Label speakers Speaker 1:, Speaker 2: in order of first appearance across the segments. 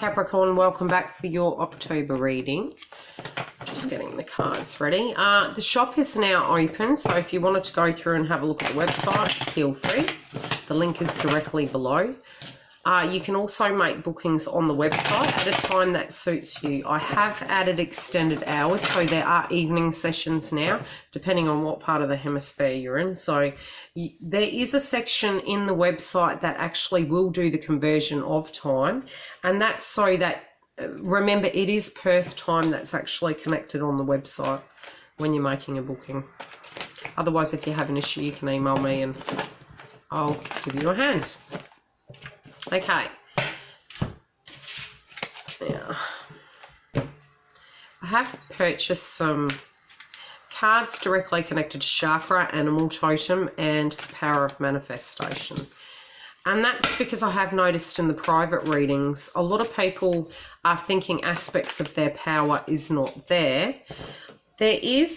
Speaker 1: Capricorn, welcome back for your October reading. Just getting the cards ready. The shop is now open, so if you wanted to go through and have a look at the website, feel free. The link is directly below. You can also make bookings on the website at a time that suits you. I have added extended hours, so there are evening sessions now, depending on what part of the hemisphere you're in. So there is a section in the website that actually will do the conversion of time, and that's so that, remember, it is Perth time that's actually connected on the website when you're making a booking. Otherwise, if you have an issue, you can email me and I'll give you a hand. Okay, now I have purchased some cards directly connected to chakra, animal totem, and the power of manifestation. And that's because I have noticed in the private readings, a lot of people are thinking aspects of their power is not there. You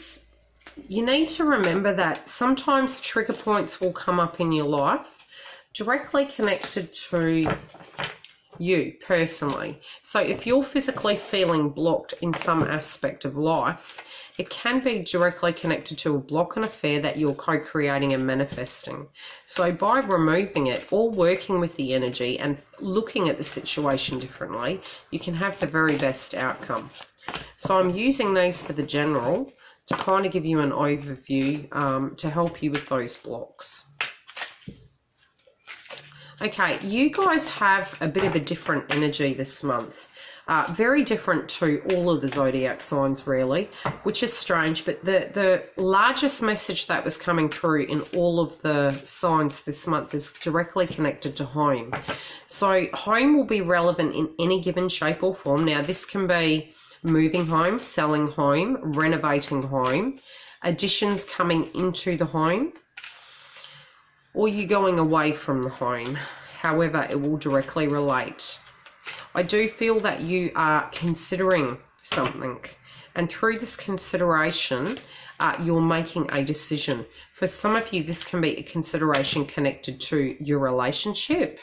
Speaker 1: need to remember that sometimes trigger points will come up in your life directly connected to you personally. So if you're physically feeling blocked in some aspect of life, it can be directly connected to a block and affair that you're co-creating and manifesting. So by removing it or working with the energy and looking at the situation differently, you can have the very best outcome. So I'm using these for the general to kind of give you an overview to help you with those blocks. Okay, you guys have a bit of a different energy this month. Very different to all of the zodiac signs, really, which is strange. But the largest message that was coming through in all of the signs this month is directly connected to home. So home will be relevant in any given shape or form. Now, this can be moving home, selling home, renovating home, additions coming into the home, or you going away from the home. However, it will directly relate. I do feel that you are considering something, and through this consideration, you're making a decision. For some of you, this can be a consideration connected to your relationship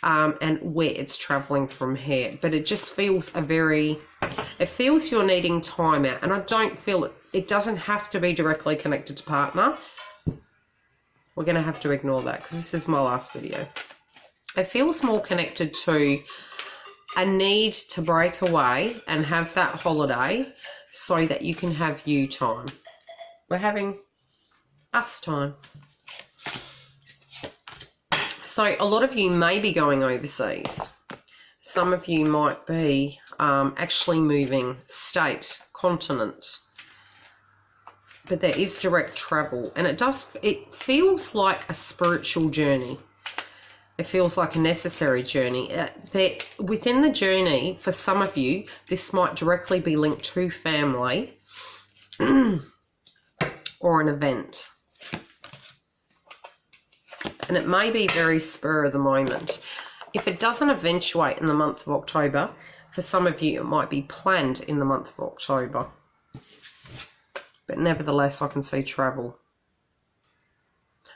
Speaker 1: and where it's traveling from here. But it just feels it feels you're needing time out, and I don't feel it doesn't have to be directly connected to partner. We're going to have to ignore that because this is my last video. It feels more connected to a need to break away and have that holiday so that you can have you time. We're having us time. So a lot of you may be going overseas. Some of you might be actually moving state, continent. But there is direct travel, and it feels like a spiritual journey. It feels like a necessary journey. Within the journey, for some of you, this might directly be linked to family or an event. And it may be very spur of the moment. If it doesn't eventuate in the month of October, for some of you, it might be planned in the month of October. But nevertheless, I can see travel.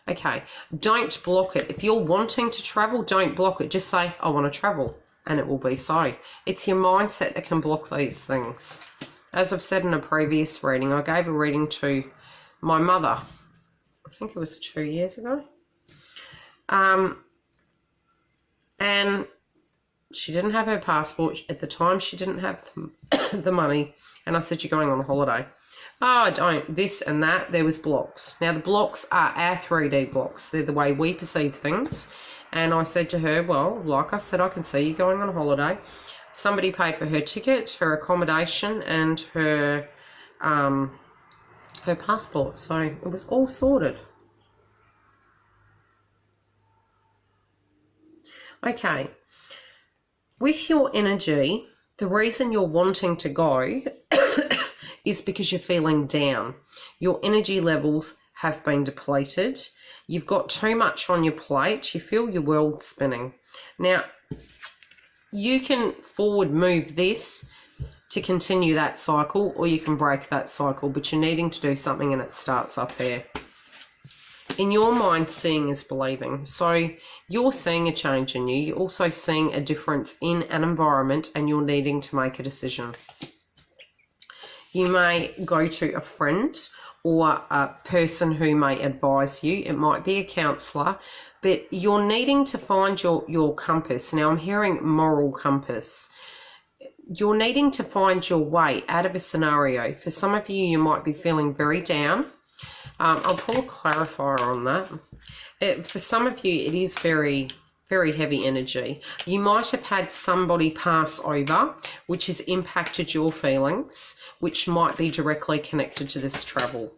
Speaker 1: Okay, don't block it. If you're wanting to travel, don't block it. Just say, I want to travel, and it will be so. It's your mindset that can block these things. As I've said in a previous reading, I gave a reading to my mother. I think it was 2 years ago. And she didn't have her passport. At the time, she didn't have the money. And I said, you're going on a holiday. Oh, I don't, this and that. There was blocks. Now, the blocks are our 3D blocks. They're the way we perceive things. And I said to her, well, like I said, I can see you going on a holiday. Somebody paid for her ticket, her accommodation, and her passport. So it was all sorted. Okay. With your energy, the reason you're wanting to go is because you're feeling down. Your energy levels have been depleted. You've got too much on your plate. You feel your world spinning. Now, you can forward move this to continue that cycle, or you can break that cycle, but you're needing to do something, and it starts up here. In your mind, seeing is believing. So you're seeing a change in you. You're also seeing a difference in an environment, and you're needing to make a decision. You may go to a friend or a person who may advise you. It might be a counsellor, but you're needing to find your compass. Now, I'm hearing moral compass. You're needing to find your way out of a scenario. For some of you, you might be feeling very down. I'll pull a clarifier on that. For some of you, it is very, very heavy energy. You might have had somebody pass over, which has impacted your feelings, which might be directly connected to this travel.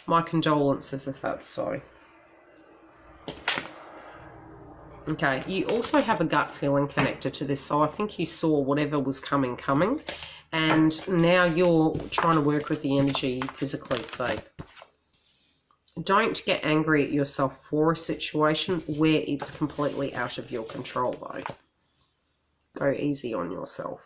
Speaker 1: My condolences if that's so. Okay, you also have a gut feeling connected to this. So I think you saw whatever was coming, and now you're trying to work with the energy you physically see. Don't get angry at yourself for a situation where it's completely out of your control, though. Go easy on yourself.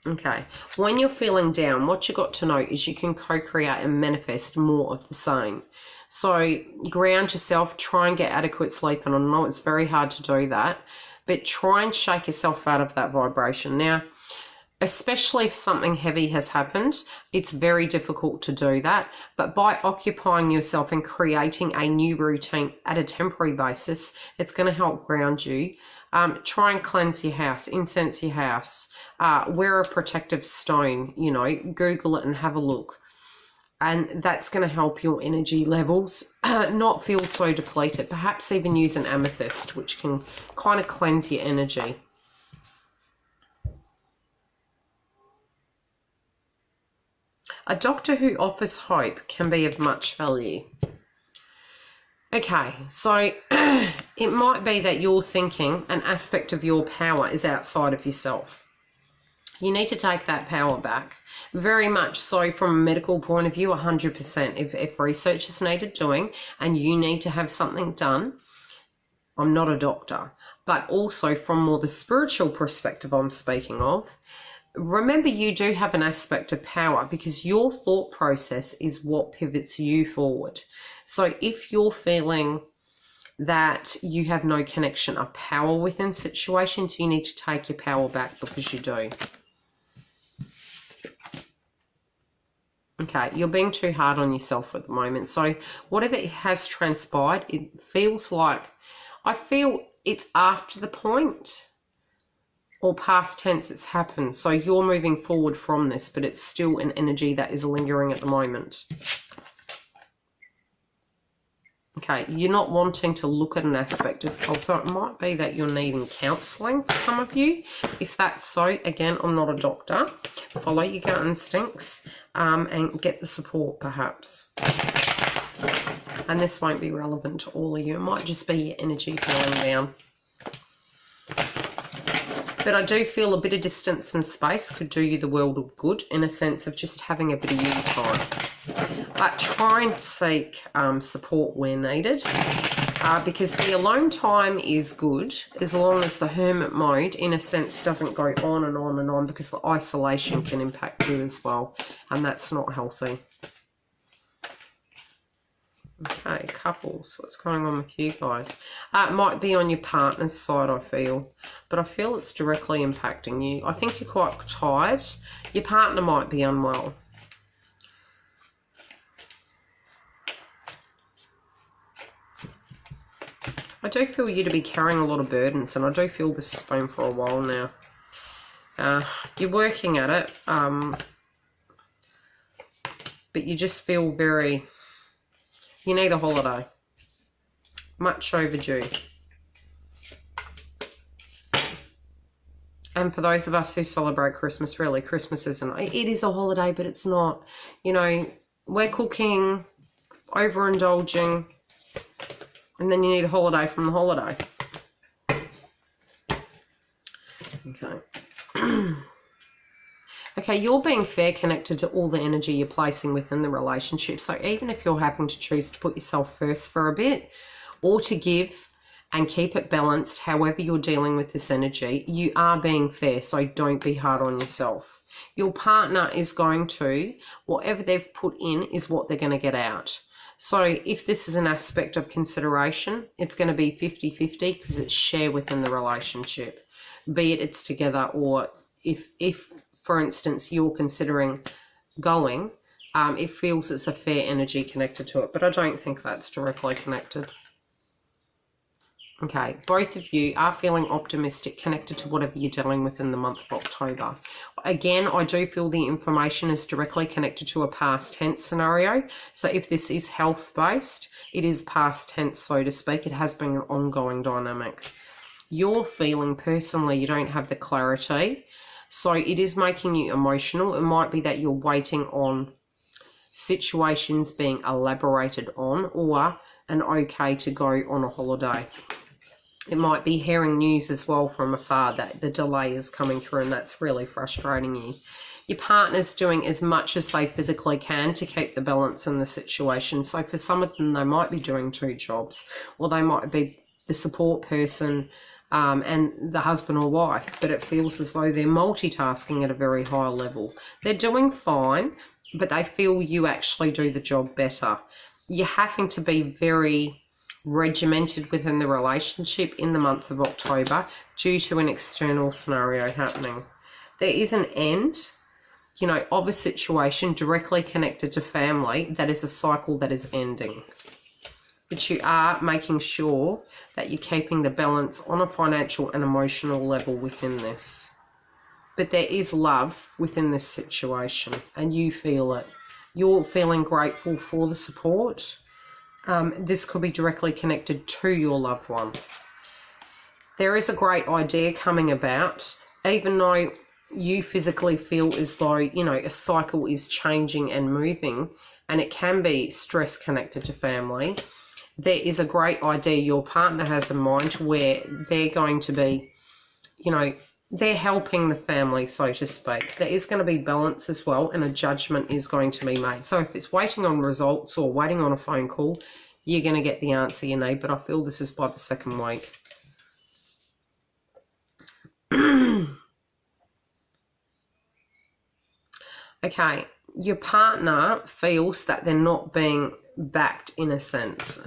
Speaker 1: Okay, when you're feeling down, what you got to know is you can co-create and manifest more of the same. So ground yourself, try and get adequate sleep, and I know it's very hard to do that, but try and shake yourself out of that vibration. Now, especially if something heavy has happened, it's very difficult to do that, but by occupying yourself and creating a new routine at a temporary basis, it's going to help ground you. Try and cleanse your house, incense your house, wear a protective stone, you know, Google it and have a look. And that's going to help your energy levels not feel so depleted. Perhaps even use an amethyst, which can kind of cleanse your energy. A doctor who offers hope can be of much value. Okay, so it might be that you're thinking an aspect of your power is outside of yourself. You need to take that power back. Very much so from a medical point of view, 100%. If research is needed doing and you need to have something done, I'm not a doctor, but also from more the spiritual perspective I'm speaking of, remember you do have an aspect of power because your thought process is what pivots you forward. So if you're feeling that you have no connection or power within situations, you need to take your power back because you do. Okay, you're being too hard on yourself at the moment. So whatever has transpired, it feels like, I feel it's after the point or past tense it's happened. So you're moving forward from this, but it's still an energy that is lingering at the moment. Okay, you're not wanting to look at an aspect as cold, so it might be that you're needing counselling for some of you. If that's so, again, I'm not a doctor. Follow your gut instincts and get the support, perhaps. And this won't be relevant to all of you. It might just be your energy feeling down. But I do feel a bit of distance and space could do you the world of good in a sense of just having a bit of you time. But try and seek support where needed because the alone time is good as long as the hermit mode, in a sense, doesn't go on and on and on because the isolation can impact you as well, and that's not healthy. Okay, couples, what's going on with you guys? It might be on your partner's side, I feel, but I feel it's directly impacting you. I think you're quite tired. Your partner might be unwell. I do feel you to be carrying a lot of burdens, and I do feel this has been for a while now. You're working at it, but you just feel very... You need a holiday. Much overdue. And for those of us who celebrate Christmas, really, Christmas isn't. It is a holiday, but it's not. You know, we're cooking, overindulging, and then you need a holiday from the holiday. Okay. Okay, you're being fair connected to all the energy you're placing within the relationship. So even if you're having to choose to put yourself first for a bit or to give and keep it balanced, however you're dealing with this energy, you are being fair. So don't be hard on yourself. Your partner is going to, whatever they've put in is what they're going to get out. So if this is an aspect of consideration, it's going to be 50-50 because it's share within the relationship, be it it's together, or if for instance, you're considering going, it feels it's a fair energy connected to it, but I don't think that's directly connected. Okay, both of you are feeling optimistic, connected to whatever you're dealing with in the month of October. Again, I do feel the information is directly connected to a past tense scenario. So if this is health-based, it is past tense, so to speak. It has been an ongoing dynamic. You're feeling personally you don't have the clarity, so it is making you emotional. It might be that you're waiting on situations being elaborated on, or an okay to go on a holiday. It might be hearing news as well from afar that the delay is coming through, and that's really frustrating you. Your partner's doing as much as they physically can to keep the balance in the situation. So for some of them, they might be doing 2 jobs, or they might be the support person and the husband or wife, but it feels as though they're multitasking at a very high level. They're doing fine, but they feel you actually do the job better. You're having to be very regimented within the relationship in the month of October due to an external scenario happening. There is an end, of a situation directly connected to family that is a cycle that is ending. But you are making sure that you're keeping the balance on a financial and emotional level within this. But there is love within this situation, and you feel it. You're feeling grateful for the support. This could be directly connected to your loved one. There is a great idea coming about, even though you physically feel as though, a cycle is changing and moving, and it can be stress connected to family. There is a great idea your partner has in mind where they're going to be, they're helping the family, so to speak. There is going to be balance as well, and a judgment is going to be made. So if it's waiting on results or waiting on a phone call, you're going to get the answer you need, but I feel this is by the 2nd week. Okay, your partner feels that they're not being backed in a sense,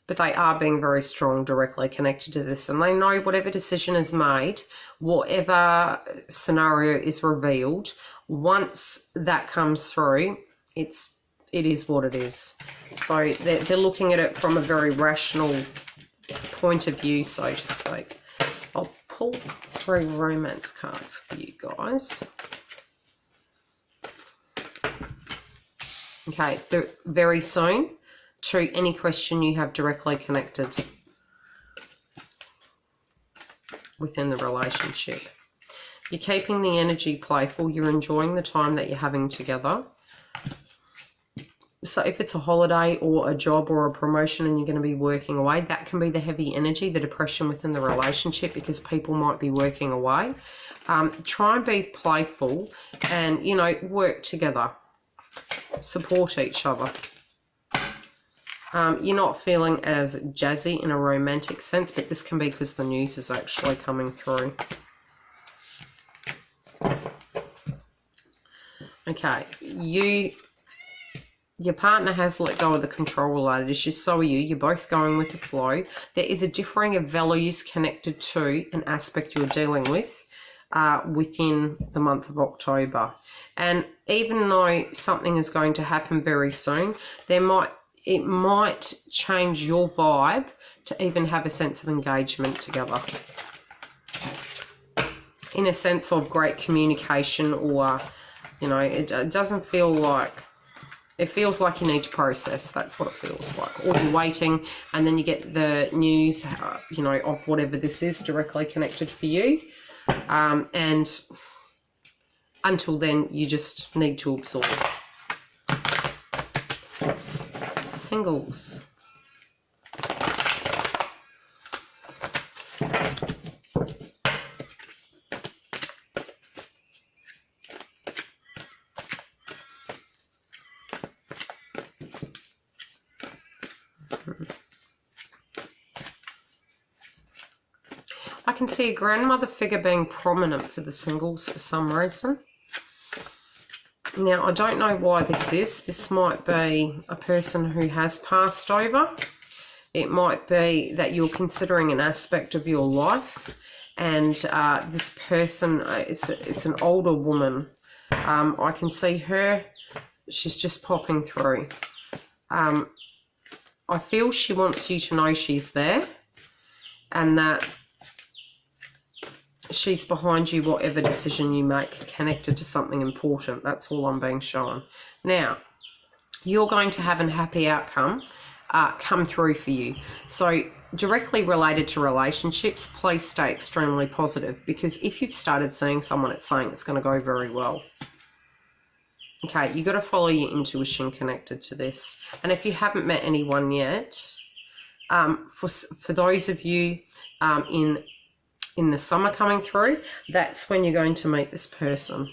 Speaker 1: but they are being very strong, directly connected to this, and they know whatever decision is made, whatever scenario is revealed, once that comes through, it is what it is. So they're looking at it from a very rational point of view, so to speak. I'll pull 3 romance cards for you guys. Okay, very soon, to any question you have directly connected within the relationship. You're keeping the energy playful. You're enjoying the time that you're having together. So if it's a holiday or a job or a promotion and you're going to be working away, that can be the heavy energy, the depression within the relationship, because people might be working away. Try and be playful and, work together. Support each other. You're not feeling as jazzy in a romantic sense, but this can be because the news is actually coming through. Okay, your partner has let go of the control-related issues, so are you. You're both going with the flow. There is a differing of values connected to an aspect you're dealing with within the month of October. And even though something is going to happen very soon, it might change your vibe to even have a sense of engagement together. In a sense of great communication, or, it doesn't feel like, it feels like you need to process. That's what it feels like. Or you're waiting and then you get the news, of whatever this is directly connected for you. And until then, you just need to absorb. Singles. I can see a grandmother figure being prominent for the singles for some reason. Now, I don't know why this is. This might be a person who has passed over. It might be that you're considering an aspect of your life, and this person, it's an older woman. I can see her. She's just popping through. I feel she wants you to know she's there and that she's behind you, whatever decision you make, connected to something important. That's all I'm being shown. Now, you're going to have a happy outcome come through for you. So directly related to relationships, please stay extremely positive, because if you've started seeing someone, it's saying it's going to go very well. Okay, you've got to follow your intuition connected to this. And if you haven't met anyone yet, for those of you in the summer coming through, that's when you're going to meet this person.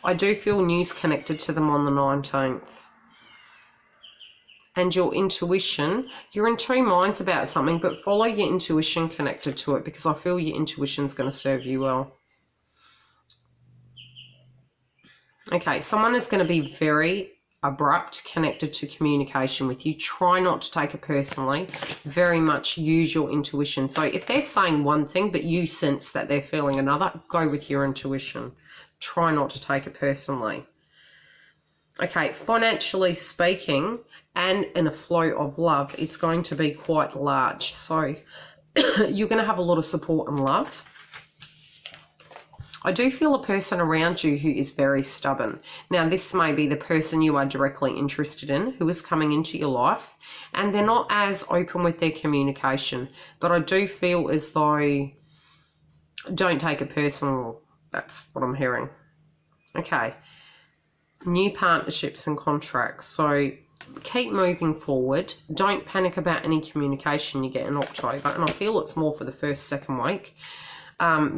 Speaker 1: I do feel news connected to them on the 19th. And your intuition, you're in two minds about something, but follow your intuition connected to it, because I feel your intuition's going to serve you well. Okay, someone is going to be very abrupt connected to communication with you. Try not to take it personally. Very much use your intuition. So if they're saying one thing but you sense that they're feeling another, go with your intuition. Try not to take it personally. Okay, financially speaking and in a flow of love, it's going to be quite large. So you're going to have a lot of support and love. I do feel a person around you who is very stubborn. Now, this may be the person you are directly interested in, who is coming into your life, and they're not as open with their communication. But I do feel as though, don't take it personal. That's what I'm hearing. Okay. New partnerships and contracts. So keep moving forward. Don't panic about any communication you get in October. And I feel it's more for the first, second week.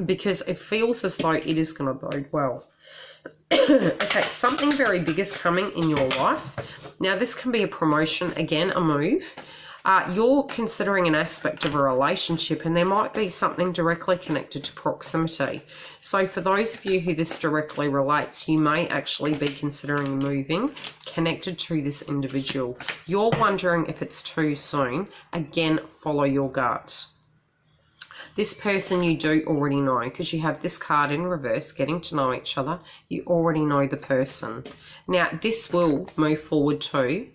Speaker 1: Because it feels as though it is going to bode well. Okay, something very big is coming in your life. Now, this can be a promotion, again, a move. You're considering an aspect of a relationship, and there might be something directly connected to proximity. So for those of you who this directly relates, you may actually be considering moving connected to this individual. You're wondering if it's too soon. Again, follow your gut. This person you do already know, because you have this card in reverse, getting to know each other. You already know the person. Now, this will move forward to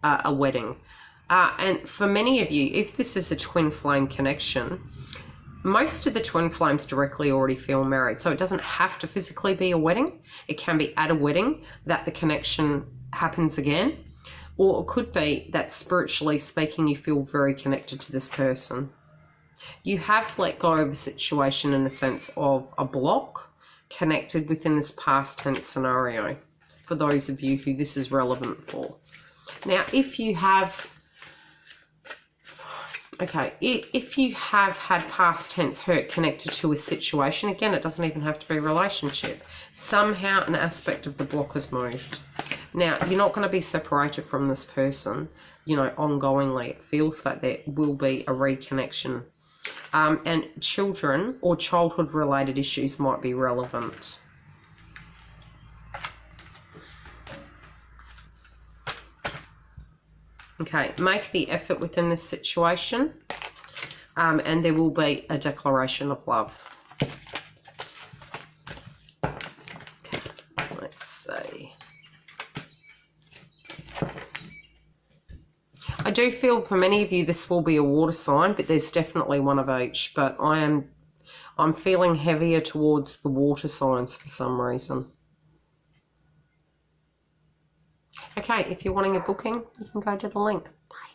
Speaker 1: a wedding. And for many of you, if this is a twin flame connection, most of the twin flames directly already feel married. So it doesn't have to physically be a wedding. It can be at a wedding that the connection happens again. Or it could be that spiritually speaking, you feel very connected to this person. You have let go of a situation in the sense of a block connected within this past tense scenario, for those of you who this is relevant for. Now, if you have had past tense hurt connected to a situation, again, it doesn't even have to be a relationship. Somehow an aspect of the block has moved. Now, you're not going to be separated from this person, ongoingly. It feels that there will be a reconnection. And children or childhood related issues might be relevant. Okay, make the effort within this situation, and there will be a declaration of love. Okay, let's see. I do feel for many of you this will be a water sign, but there's definitely one of each. But I'm feeling heavier towards the water signs for some reason. Okay, if you're wanting a booking, you can go to the link. Bye.